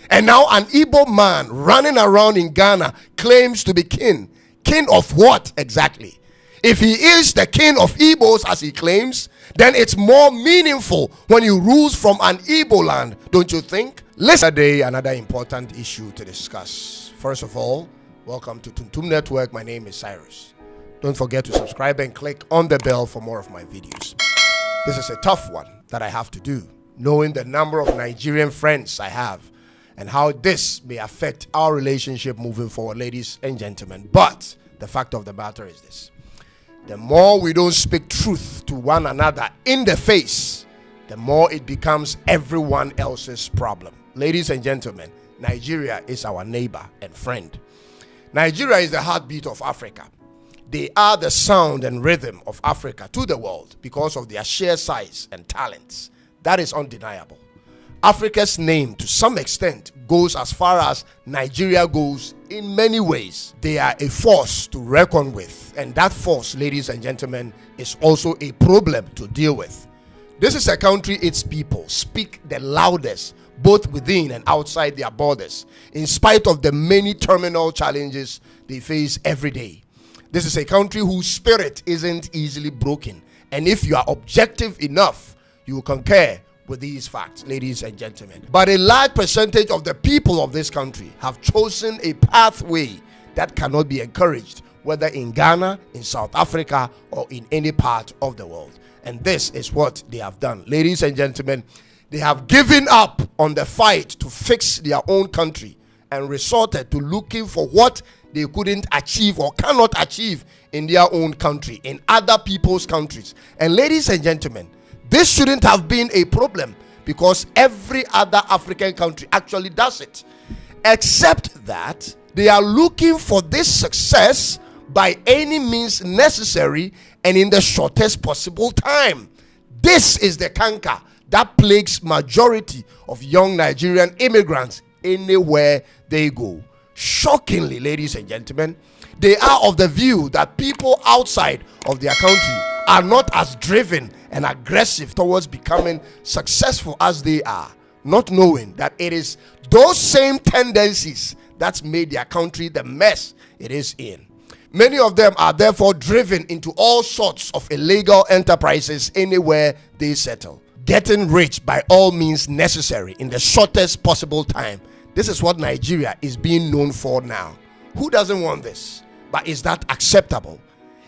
And now an Igbo man running around in Ghana claims to be king. King of what exactly? If he is the king of Igbos as he claims, then it's more meaningful when he rules from an Igbo land, don't you think? Listen, today another important issue to discuss. First of all, welcome to Tuntum Network. My name is Cyrus. Don't forget to subscribe and click on the bell for more of my videos. This is a tough one that I have to do, knowing the number of Nigerian friends I have and how this may affect our relationship moving forward, ladies and gentlemen. But the fact of the matter is this: the more we don't speak truth to one another in the face, the more it becomes everyone else's problem. Ladies and gentlemen, Nigeria is our neighbor and friend. Nigeria is the heartbeat of Africa. They are the sound and rhythm of Africa to the world because of their sheer size and talents. That is undeniable. Africa's name, to some extent, goes as far as Nigeria goes in many ways. They are a force to reckon with, and that force, ladies and gentlemen, is also a problem to deal with. This is a country its people speak the loudest, both within and outside their borders, in spite of the many terminal challenges they face every day. This is a country whose spirit isn't easily broken, and if you are objective enough, you will concur with these facts, ladies and gentlemen. But a large percentage of the people of this country have chosen a pathway that cannot be encouraged, whether in Ghana, in South Africa, or in any part of the world. And this is what they have done. Ladies and gentlemen, they have given up on the fight to fix their own country and resorted to looking for what they couldn't achieve or cannot achieve in their own country, in other people's countries. And ladies and gentlemen, this shouldn't have been a problem because every other African country actually does it, except that they are looking for this success by any means necessary and in the shortest possible time. This is the canker that plagues majority of young Nigerian immigrants anywhere they go. Shockingly, ladies and gentlemen, they are of the view that people outside of their country are not as driven and aggressive towards becoming successful as they are, not knowing that it is those same tendencies that's made their country the mess it is in. Many of them are therefore driven into all sorts of illegal enterprises anywhere they settle. Getting rich by all means necessary in the shortest possible time. This is what Nigeria is being known for now. Who doesn't want this? But is that acceptable?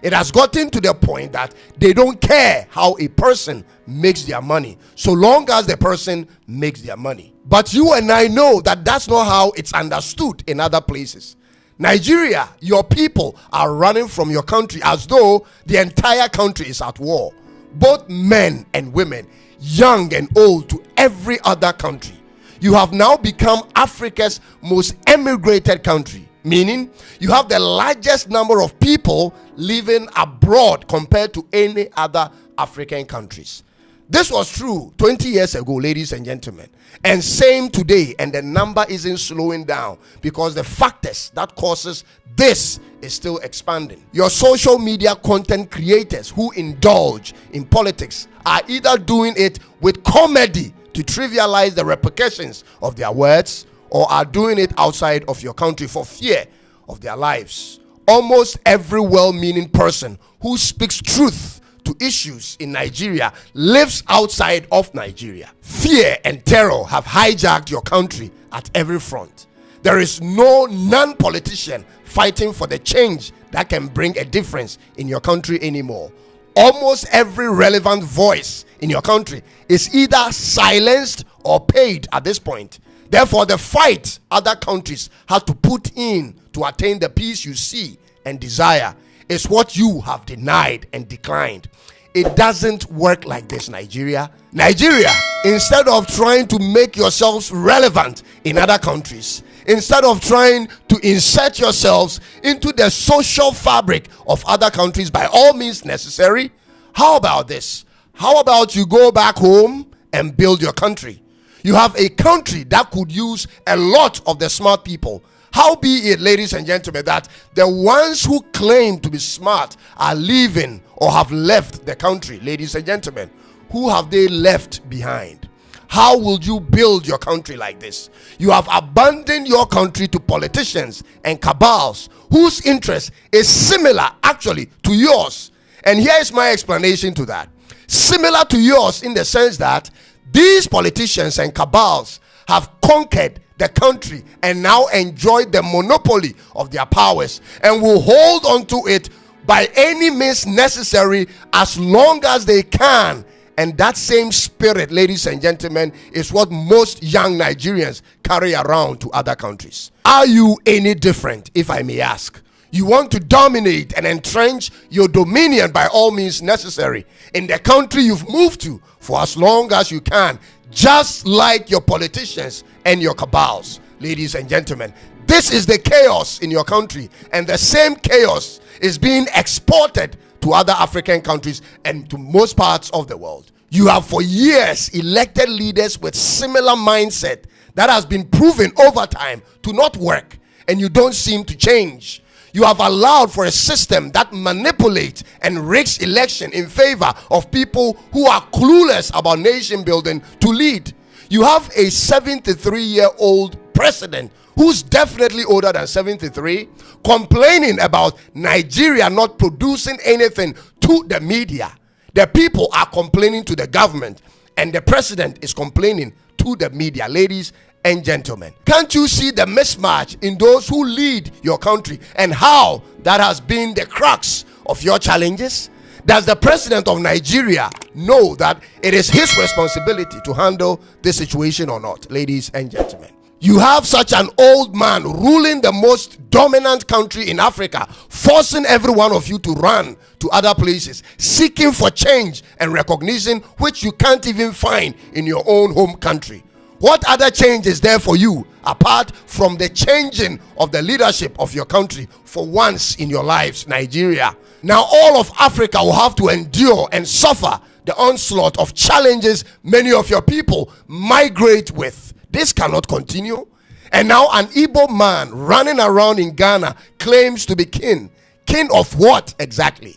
It has gotten to the point that they don't care how a person makes their money, so long as the person makes their money. But you and I know that that's not how it's understood in other places. Nigeria, your people are running from your country as though the entire country is at war. Both men and women, young and old, to every other country. You have now become Africa's most emigrated country, meaning you have the largest number of people living abroad compared to any other African countries. This was true 20 years ago, ladies and gentlemen, and same today, and the number isn't slowing down because the factors that causes this is still expanding. Your social media content creators who indulge in politics are either doing it with comedy to trivialize the repercussions of their words, or are doing it outside of your country for fear of their lives. Almost every well-meaning person who speaks truth to issues in Nigeria lives outside of Nigeria. Fear and terror have hijacked your country at every front. There is no non-politician fighting for the change that can bring a difference in your country anymore. Almost every relevant voice in your country is either silenced or paid at this point. Therefore, the fight other countries have to put in to attain the peace you see and desire is what you have denied and declined. It doesn't work like this, Nigeria. Nigeria, instead of trying to make yourselves relevant in other countries, instead of trying to insert yourselves into the social fabric of other countries by all means necessary, how about this? How about you go back home and build your country? You have a country that could use a lot of the smart people. How be it, ladies and gentlemen, that the ones who claim to be smart are leaving or have left the country. Ladies and gentlemen, who have they left behind? How will you build your country like this? You have abandoned your country to politicians and cabals whose interest is similar actually to yours. And here is my explanation to that. Similar to yours in the sense that these politicians and cabals have conquered the country and now enjoy the monopoly of their powers and will hold on to it by any means necessary as long as they can. And that same spirit, ladies and gentlemen, is what most young Nigerians carry around to other countries. Are you any different, if I may ask? You want to dominate and entrench your dominion by all means necessary in the country you've moved to for as long as you can, just like your politicians and your cabals. Ladies and gentlemen, this is the chaos in your country, and the same chaos is being exported to other African countries and to most parts of the world. You have for years elected leaders with similar mindset that has been proven over time to not work, and you don't seem to change. You have allowed for a system that manipulates and rigs election in favor of people who are clueless about nation building to lead. You have a 73-year-old president who's definitely older than 73, complaining about Nigeria not producing anything to the media. The people are complaining to the government, and the president is complaining to the media. Ladies and gentlemen, can't you see the mismatch in those who lead your country and how that has been the crux of your challenges? Does the president of Nigeria know that it is his responsibility to handle this situation or not? Ladies and gentlemen, you have such an old man ruling the most dominant country in Africa, forcing every one of you to run to other places, seeking for change and recognition which you can't even find in your own home country. What other change is there for you apart from the changing of the leadership of your country for once in your lives, Nigeria? Now all of Africa will have to endure and suffer the onslaught of challenges many of your people migrate with. This cannot continue. And now an Igbo man running around in Ghana claims to be king. King of what exactly?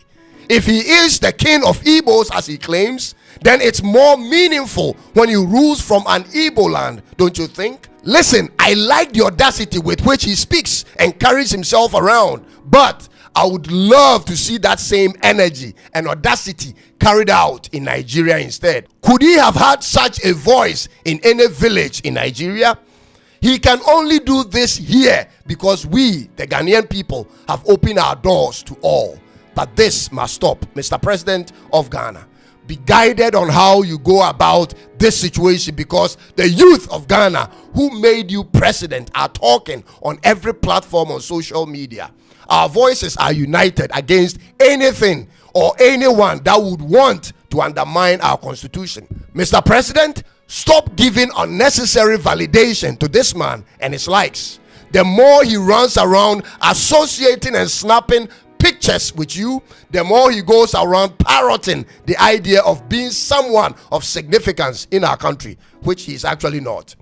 If he is the king of Igbos as he claims, then it's more meaningful when he rules from an Igbo land, don't you think? Listen, I like the audacity with which he speaks and carries himself around, but I would love to see that same energy and audacity carried out in Nigeria instead. Could he have had such a voice in any village in Nigeria? He can only do this here because we, the Ghanaian people, have opened our doors to all. But this must stop. Mr. President of Ghana, be guided on how you go about this situation, because the youth of Ghana who made you president are talking on every platform on social media. Our voices are united against anything or anyone that would want to undermine our constitution. Mr. President, stop giving unnecessary validation to this man and his likes. The more he runs around associating and snapping pictures with you, the more he goes around parroting the idea of being someone of significance in our country, which he is actually not.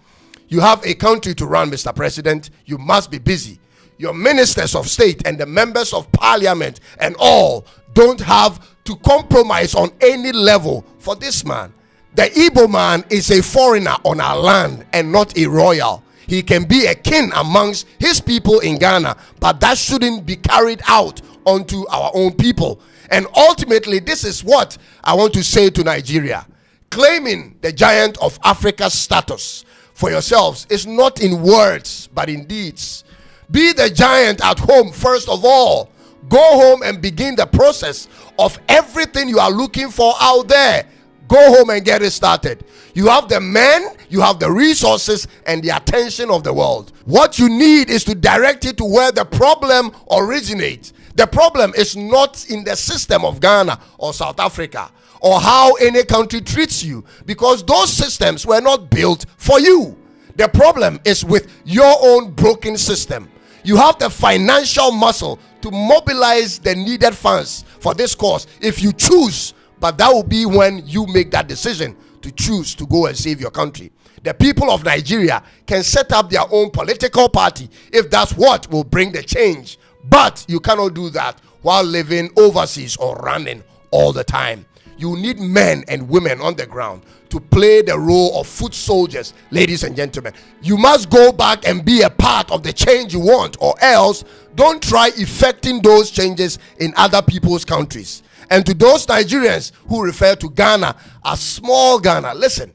You have a country to run, Mr. President. You must be busy. Your ministers of state and the members of parliament and all don't have to compromise on any level for this man. The Igbo man is a foreigner on our land and not a royal. He can be a king amongst his people in Ghana, but that shouldn't be carried out onto our own people. And ultimately, this is what I want to say to Nigeria. Claiming the giant of Africa status for yourselves is not in words, but in deeds. Be the giant at home first of all. Go home and begin the process of everything you are looking for out there. Go home and get it started. You have the men, you have the resources and the attention of the world. What you need is to direct it to where the problem originates. The problem is not in the system of Ghana or South Africa or how any country treats you, because those systems were not built for you. The problem is with your own broken system. You have the financial muscle to mobilize the needed funds for this cause if you choose, but that will be when you make that decision to choose to go and save your country. The people of Nigeria can set up their own political party if that's what will bring the change, but you cannot do that while living overseas or running all the time. you need men and women on the ground to play the role of foot soldiers, ladies and gentlemen. You must go back and be a part of the change you want, or else don't try effecting those changes in other people's countries. And to those Nigerians who refer to Ghana as small Ghana, listen,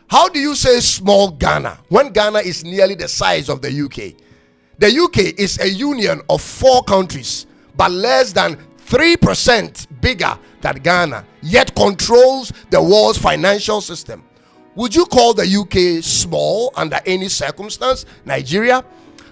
how do you say small Ghana when Ghana is nearly the size of the UK? The UK is a union of 4 countries, but less than 3% bigger than Ghana, yet controls the world's financial system. Would you call the UK small under any circumstance? Nigeria?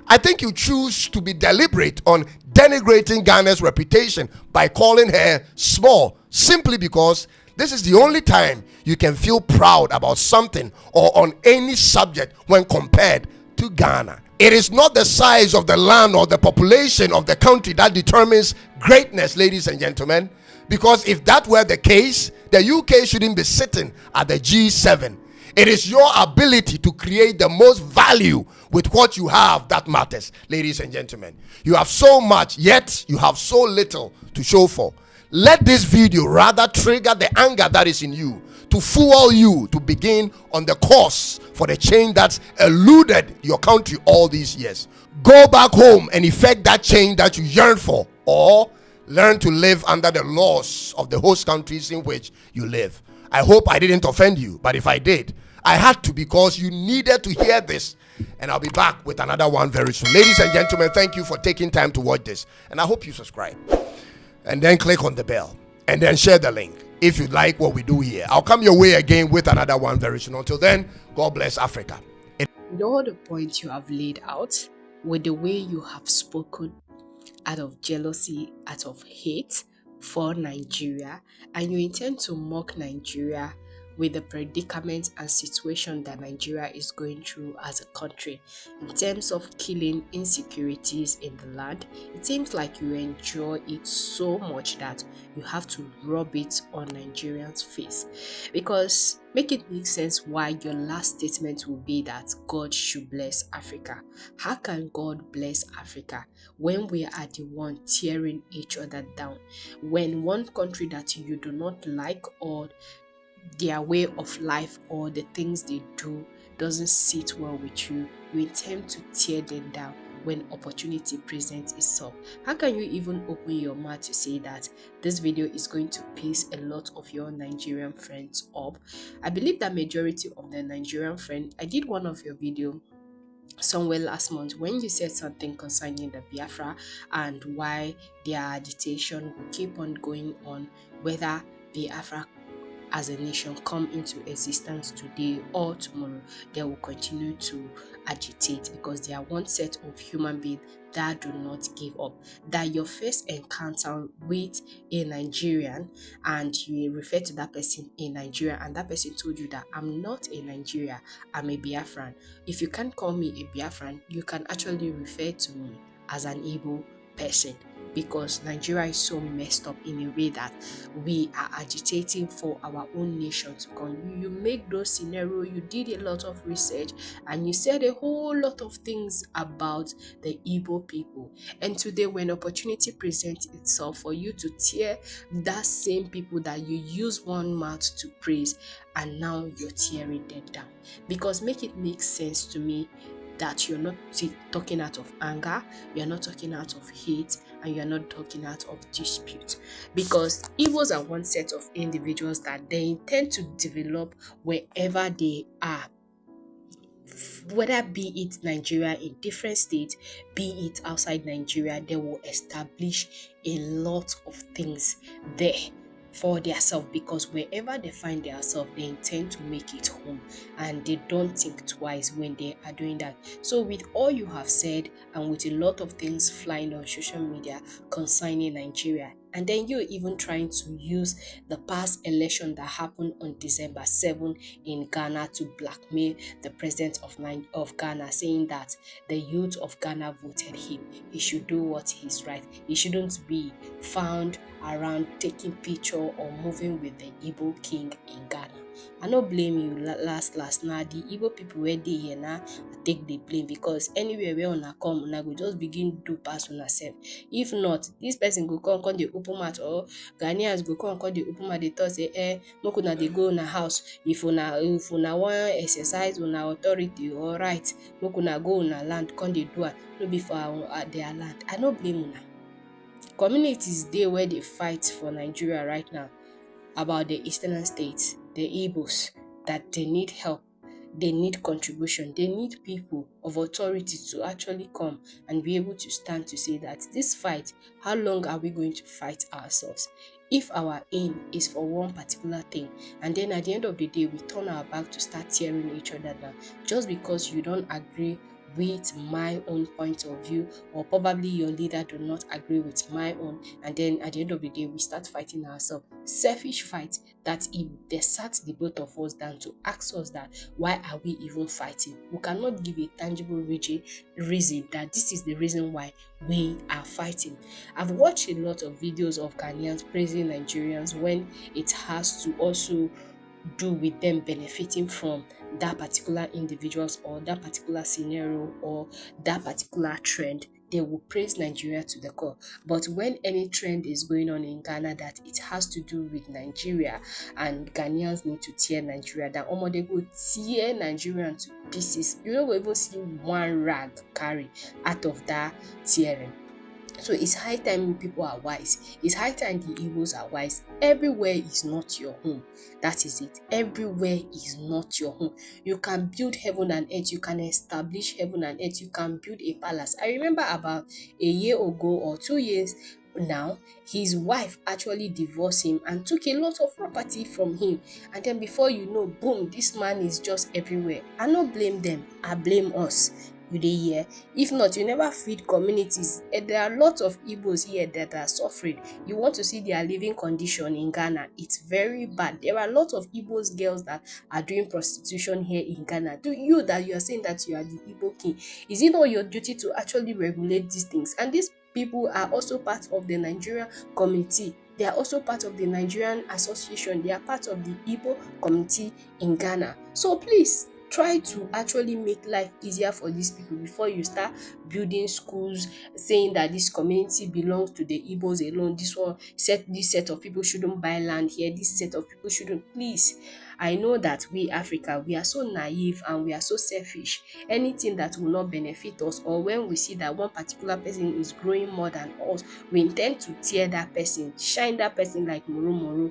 I think you choose to be deliberate on denigrating Ghana's reputation by calling her small, simply because this is the only time you can feel proud about something or on any subject when compared to Ghana. It is not the size of the land or the population of the country that determines greatness, ladies and gentlemen, because if that were the case, the UK shouldn't be sitting at the G7. It is your ability to create the most value with what you have that matters, ladies and gentlemen. You have so much, yet you have so little to show for. Let this video rather trigger the anger that is in you, to fuel you to begin on the course for the change that's eluded your country all these years. Go back home and effect that change that you yearn for, or learn to live under the laws of the host countries in which you live. I hope I didn't offend you, but if I did, I had to, because you needed to hear this. And I'll be back with another one very soon. Ladies and gentlemen, thank you for taking time to watch this, and I hope you subscribe and then click on the bell and then share the link if you like what we do here. I'll come your way again with another one very soon. Until then, God bless Africa. With all the points you have laid out, with the way you have spoken out of jealousy, out of hate for Nigeria, and you intend to mock Nigeria with the predicament and situation that Nigeria is going through as a country in terms of killing insecurities in the land, it seems like you enjoy it so much that you have to rub it on Nigerians' face. Because make it make sense why your last statement will be that God should bless Africa. How can God bless Africa when we are the one tearing each other down? When one country that you do not like, or their way of life or the things they do doesn't sit well with you, you intend to tear them down when opportunity presents itself. How can you even open your mouth to say that this video is going to piss a lot of your Nigerian friends up? I believe that majority of the Nigerian friends, I did one of your video somewhere last month when you said something concerning the Biafra and why their agitation will keep on going on, whether Biafra as a nation come into existence today or tomorrow, they will continue to agitate because they are one set of human beings that do not give up. That your first encounter with a Nigerian and you refer to that person in Nigeria and that person told you that I'm not a Nigerian, I'm a Biafran. If you can't call me a Biafran, you can actually refer to me as an Igbo person, because Nigeria is so messed up in a way that we are agitating for our own nation to come. You make those scenarios, you did a lot of research, and you said a whole lot of things about the Igbo people. And today, when opportunity presents itself for you to tear that same people that you use one mouth to praise, and now you're tearing them down. Because make it make sense to me that you're not talking out of anger, you're not talking out of hate, and you're not talking out of dispute. Because Igbos are one set of individuals that they intend to develop wherever they are, whether be it Nigeria in different states, be it outside Nigeria. They will establish a lot of things there for themselves, because wherever they find themselves, they intend to make it home and they don't think twice when they are doing that. So with all you have said and with a lot of things flying on social media concerning Nigeria, and then you're even trying to use the past election that happened on December 7 in Ghana to blackmail the president of Ghana, saying that the youth of Ghana voted him. He should do what is right. He shouldn't be found around taking picture or moving with the Igbo king in Ghana. I no blame you. Last now the Igbo people where they here now take the blame, because anywhere where una come una go just begin do pass una sef. If not, this person go come dey open mouth, or Ghanaians go come dey open mouth dey talk say make una dey go una house if una wan exercise una authority or right, make una go una land come dey do am, no be for their land. I no blame una. Communities dey where dey fight for Nigeria right now about the eastern states, the Igbos, that they need help, they need contribution, they need people of authority to actually come and be able to stand to say that this fight, how long are we going to fight ourselves? If our aim is for one particular thing, and then at the end of the day we turn our back to start tearing each other down just because you don't agree with my own point of view, or probably your leader do not agree with my own, and then at the end of the day we start fighting ourselves. Selfish fight that if they sat the both of us down to ask us that why are we even fighting, we cannot give a tangible reason that this is the reason why we are fighting. I've watched a lot of videos of Ghanaians praising Nigerians when it has to also do with them benefiting from that particular individuals or that particular scenario or that particular trend. They will praise Nigeria to the core. But when any trend is going on in Ghana that it has to do with Nigeria and Ghanaians need to tear Nigeria down, they go tear Nigeria to pieces. You don't even see one rag carry out of that tearing. So it's high time people are wise. It's high time the Igbos are wise. Everywhere is not your home. That is it. Everywhere is not your home. You can build heaven and earth. You can establish heaven and earth. You can build a palace. I remember about a year ago or 2 years now, his wife actually divorced him and took a lot of property from him. And then before you know, boom, this man is just everywhere. I don't blame them. I blame us. You dey hear? If not, you never feed communities. There are lots of Igbos here that are suffering. You want to see their living condition in Ghana. It's very bad. There are lots of Igbos girls that are doing prostitution here in Ghana. Do you that you are saying that you are the Igbo king? Is it not your duty to actually regulate these things? And these people are also part of the Nigerian community. They are also part of the Nigerian association. They are part of the Igbo community in Ghana. So please, try to actually make life easier for these people before you start building schools, saying that this community belongs to the Igbos alone. This set of people shouldn't buy land here. This set of people shouldn't. Please, I know that we Africa, we are so naive and we are so selfish. Anything that will not benefit us, or when we see that one particular person is growing more than us, we intend to tear that person, shine that person like moro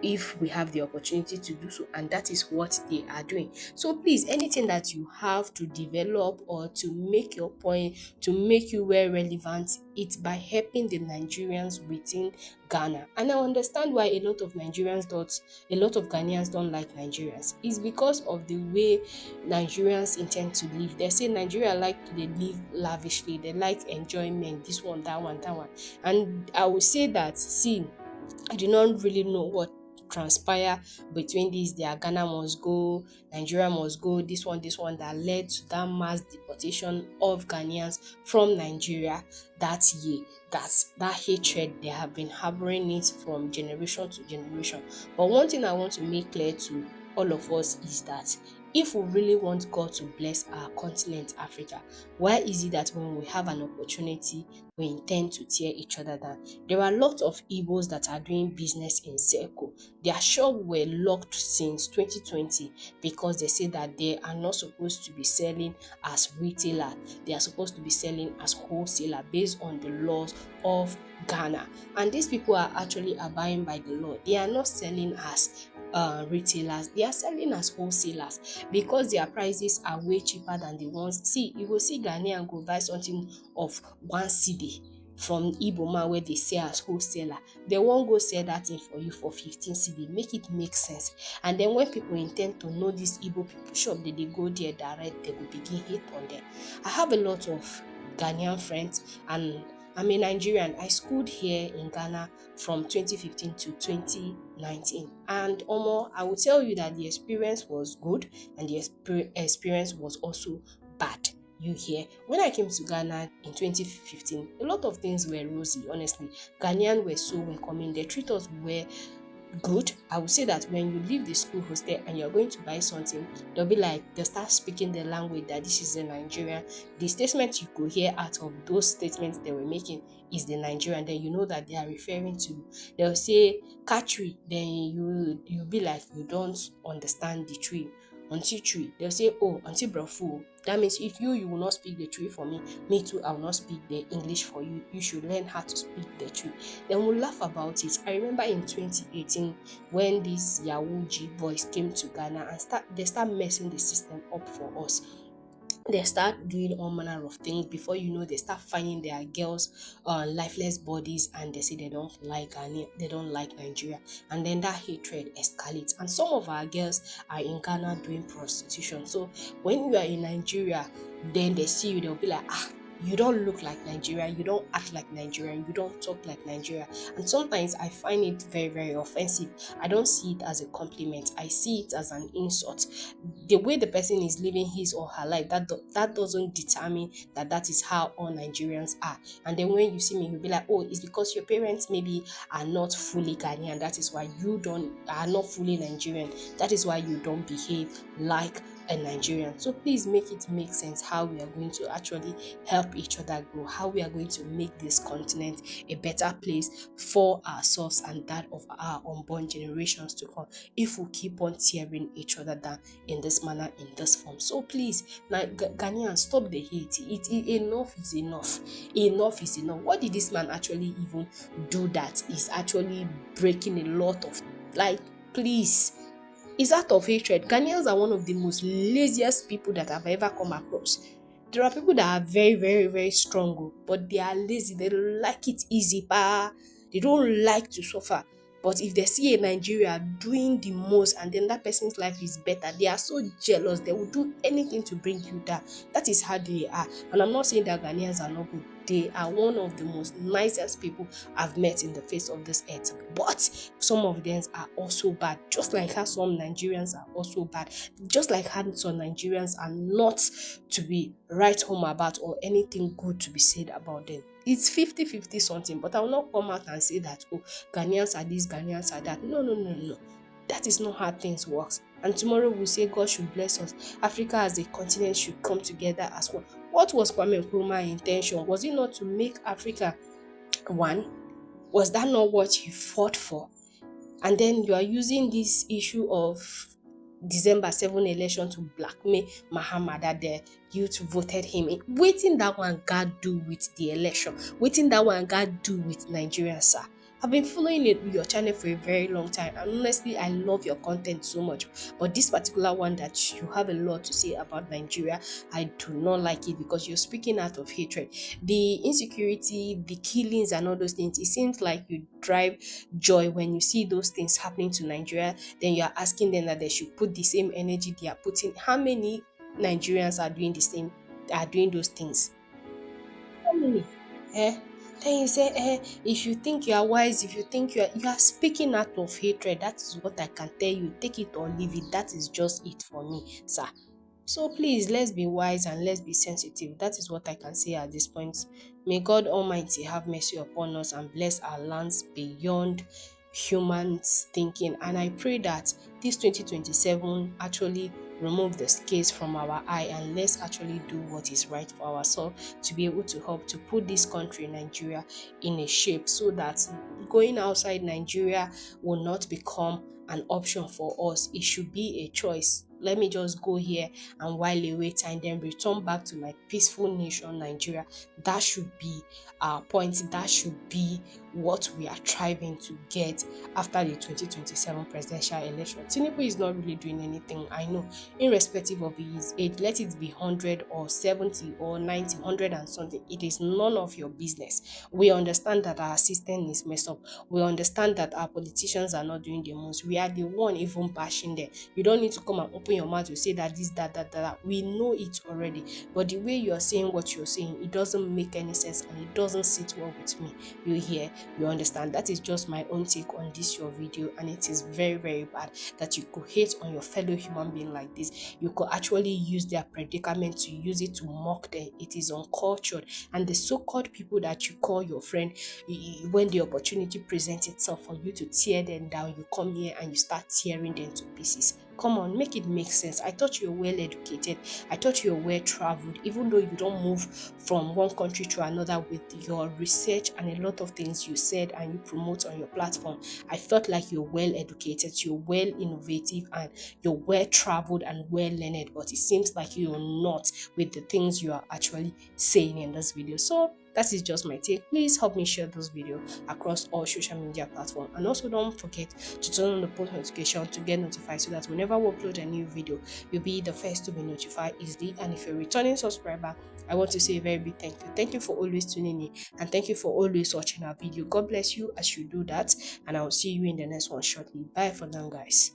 if we have the opportunity to do so, and that is what they are doing. So please, anything that you have to develop or to make your point, to make you well relevant, it's by helping the Nigerians within Ghana. And I understand why a lot of Ghanaians don't like Nigerians. It's because of the way Nigerians intend to live. They say Nigeria they live lavishly, they like enjoyment, this one, that one, that one. And I would say that, see, I do not really know what transpire between these. Their Ghana must go, Nigeria must go, this one that led to that mass deportation of Ghanaians from Nigeria that year. That's that hatred, they have been harboring it from generation to generation. But one thing I want to make clear to all of us is that if we really want God to bless our continent, Africa, why is it that when we have an opportunity, we intend to tear each other down? There are lots of Igbos that are doing business in circle. Their shop were locked since 2020 because they say that they are not supposed to be selling as retailer. They are supposed to be selling as wholesaler based on the laws of Ghana. And these people are actually abiding by the law. They are not selling as retailers, they are selling as wholesalers because their prices are way cheaper than the ones. See, you will see Ghanaian go buy something of 1 cedi from Igbo man where they sell as wholesaler. They won't go sell that thing for you for 15 cedi. Make it make sense. And then when people intend to know this Igbo people shop, they go there direct, they will begin hate on them. I have a lot of Ghanaian friends, and I'm a Nigerian. I schooled here in Ghana from 2015 to 2019. And I will tell you that the experience was good and the experience was also bad. You hear? When I came to Ghana in 2015, a lot of things were rosy, honestly. Ghanaians were so welcoming. They treat us well. good. I would say that when you leave the school hostel and you're going to buy something, they'll start speaking the language that this is a Nigerian. The statement you could hear out of those statements they were making is the Nigerian. Then you know that they are referring to you. They'll say catchy, then you'll be like you don't understand the tree. Auntie tree, they'll say, oh, auntie brofu. That means if you will not speak the tree for me too, I will not speak the English for you. You should learn how to speak the tree. Then we'll laugh about it. I remember in 2018 when these Yahoo G boys came to Ghana and they start messing the system up for us. They start doing all manner of things. Before you know, they start finding their girls lifeless bodies, and they say they don't like Ghana, they don't like Nigeria, and then that hatred escalates. And some of our girls are in Ghana doing prostitution. So when you are in Nigeria, then they see you, they'll be like, ah, you don't look like Nigeria, you don't act like Nigerian, you don't talk like Nigeria. And sometimes I find it very, very offensive. I don't see it as a compliment, I see it as an insult. The way the person is living his or her life, that doesn't determine that that is how all Nigerians are. And then when you see me, you'll be like, oh, it's because your parents maybe are not fully Ghanaian, that is why you don't are not fully Nigerian, that is why you don't behave like a Nigerian. So please make it make sense how we are going to actually help each other grow, how we are going to make this continent a better place for ourselves and that of our unborn generations to come, if we keep on tearing each other down in this manner, in this form. So please, now Ghanaians, stop the hate. Enough is enough. Enough is enough. What did this man actually even do that is actually breaking a lot of, like, please? It's out of hatred. Ghanaians are one of the most laziest people that I've ever come across. There are people that are very, very, very strong, but they are lazy. They don't like it easy, pa. They don't like to suffer. But if they see a Nigeria doing the most and then that person's life is better, they are so jealous. They will do anything to bring you down. That is how they are. And I'm not saying that Ghanaians are not good. They are one of the most nicest people I've met in the face of this earth. But some of them are also bad. Just like how some Nigerians are also bad. Just like how some Nigerians are not to be right home about or anything good to be said about them. It's 50-50 something, but I will not come out and say that, oh, Ghanaians are this, Ghanaians are that. No, no, no, no. That is not how things work. And tomorrow we'll say God should bless us. Africa as a continent should come together as one. What was Kwame Nkrumah's intention? Was it not to make Africa one? Was that not what he fought for? And then you are using this issue of December 7 election to blackmail Mahama that the youth voted him in. Waiting that one God do with the election. Waiting that one God do with Nigeria, sir. I've been following your channel for a very long time, and honestly, I love your content so much. But this particular one that you have a lot to say about Nigeria, I do not like it because you're speaking out of hatred. The insecurity, the killings, and all those things, it seems like you drive joy when you see those things happening to Nigeria. Then you are asking them that they should put the same energy they are putting. How many Nigerians are doing the same, are doing those things? How many? Eh? Then you say, if you think you are wise, if you think you are speaking out of hatred, that is what I can tell you. Take it or leave it. That is just it for me, sir. So please, let's be wise and let's be sensitive. That is what I can say at this point. May God Almighty have mercy upon us and bless our lands beyond humans thinking. And I pray that this 2027 actually remove the scales from our eye and let's actually do what is right for ourselves to be able to help to put this country, Nigeria, in a shape so that going outside Nigeria will not become an option for us. It should be a choice. Let me just go here and while away time, then return back to my peaceful nation, Nigeria. That should be our point. That should be what we are striving to get after the 2027 presidential election. Tinubu is not really doing anything, I know, irrespective of his age. Let it be 100 or 70 or 90, 100 and something. It is none of your business. We understand that our system is messed up. We understand that our politicians are not doing the most. We are the one even bashing them. You don't need to come and open your mouth to say that this, that. We know it already. But the way you're saying what you're saying, it doesn't make any sense and it doesn't sit well with me. You hear, you understand. That is just my own take on this your video, and it is very, very bad that you could hate on your fellow human being like this. You could actually use their predicament to use it to mock them. It is uncultured. And the so-called people that you call your friend, when the opportunity presents itself for you to tear them down, you come here and you start tearing them to pieces. Come on, make it make sense. I thought you were well educated. I thought you were well traveled, even though you don't move from one country to another with your research and a lot of things you said and you promote on your platform. I felt like you're well educated, you're well innovative, and you're well traveled and well learned, but it seems like you're not with the things you are actually saying in this video. So that is just my take. Please help me share this video across all social media platforms, and also don't forget to turn on the post notification to get notified so that whenever we upload a new video, you'll be the first to be notified easily. And if you're a returning subscriber, I want to say a very big thank you. Thank you for always tuning in, and thank you for always watching our video. God bless you as you do that, and I will see you in the next one shortly. Bye for now, guys.